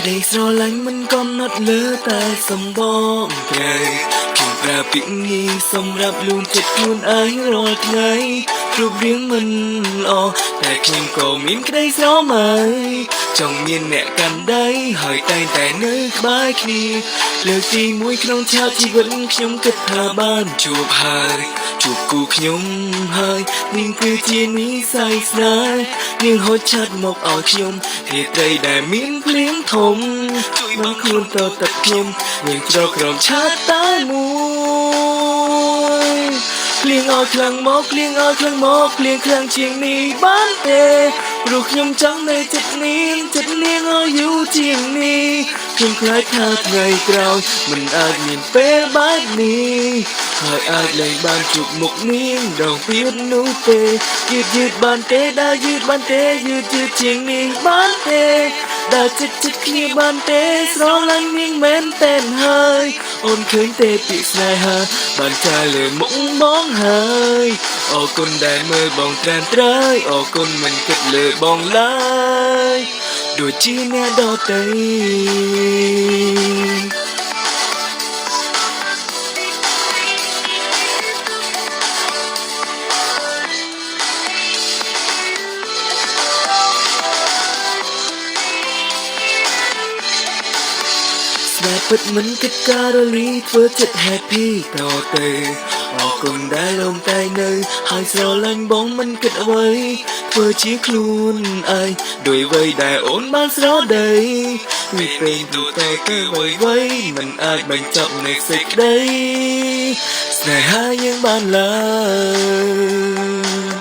ដីស្រឡាញ់មិនកំណត់លើតែសម្បងក្រៃខ្ញុំប្រើពាក្យនេះសម្រាប់លួងចិត្តខ្លួនឯងរាល់ថ្ងៃរូបរាងមិនល្អតែខ្ញុំក៏មានក្តីស្រមៃចង់មានអ្នកកាន់ដៃហើយតែងតែនៅក្បែរគ្នាលើកទី1ក្នុងឆាកជីវិតខ្ញុំគិតថាបានជួបហើយជួបគូខ្ញុំហើយនាងគឺជានិស្ស័យស្នេហ៍នាងហូចឆាត់មកឲ្យខ្ញុំរាត្រីដែលមានភ្លៀងធំជួយមកខ្លួនទៅទឹកខ្ញុំនាងជ្រកក្រោមឆាត់តែមួយភ្លៀងឲ្យខ្លាំងមកភ្លៀងឲ្យខ្លាំងមកភ្លៀងខ្លាំងជាងនេះបានទេព្រោះខ្ញុំចង់នៅចិត្តនាងឲ្យយូរជាងនេះខ្ញុំខ្លាចថាថ្ងៃក្រោយមិនអាចមានពេលបែបនេះហើយអាចលែងបានជួបមុខនាងដងទៀតនោះទេយឺតបានទេដើរយឺតបានទេយឺតជាងនេះបានទេដើរចិត្តគ្នាបានទេស្រឡាញ់នាងមែនតែនហើយអូនឃើញទេពាក្យស្នេហាបានចាលើមុខបងហើយអរគុណដែលមើលបងត្រានត្រើយអរគុណមិនគិតលើបងឡើយដូចជាអ្នកដទៃស្នេហ៍ពិតមិនគិតការរលីធ្វើចិត្ត happy តទៅអរគុណដែលរំតែងនៅហើយស្រឡាញ់បងមិនគិតអ្វីធ្វើជាខ្លួនឯងដោយអ្វីដែលអូនបានស្រដីពីពេលទូទៅអ្វីមិនអាចបញ្ចប់នៅសេចក្ដីស្នេហាយើងបានឡើយ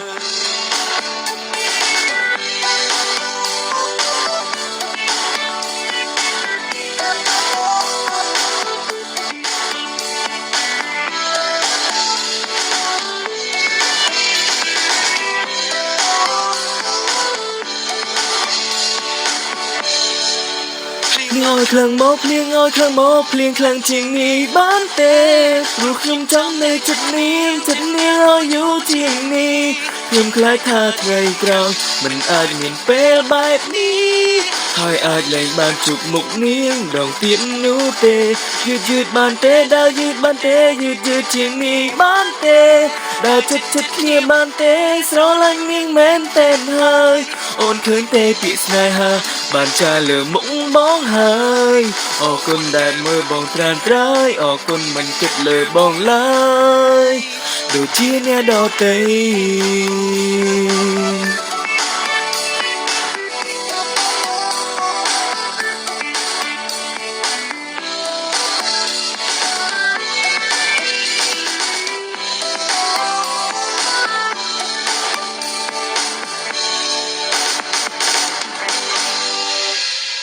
ភ្លៀងឲ្យខ្លាំងមកភ្លៀងឲ្យខ្លាំងមកភ្លៀងខ្លាំងជាងនេះបានទេព្រោះខ្ញុំចង់នៅចិត្តនាងឲ្យយូរជាងនេះខ្ញុំខ្លាចថាថ្ងៃក្រោយមិនអាចមានពេលបែបនេះហើយអាចលែងបានជួបមុខនាងដងទៀតនោះទេយឺតបានទេដើរយឺតបានទេយឺតជាងនេះបានទេដើរចិត្តគ្នាបានទេស្រឡាញ់នាងមែនតែនហើយអូនឃើញទេពាក្យស្នេហាបានចាលើមុខបងហើយអរគុណដែលមើលបងត្រានត្រើយអរគុណមិនគិតលើបងឡើយដូចជាអ្នកដទៃ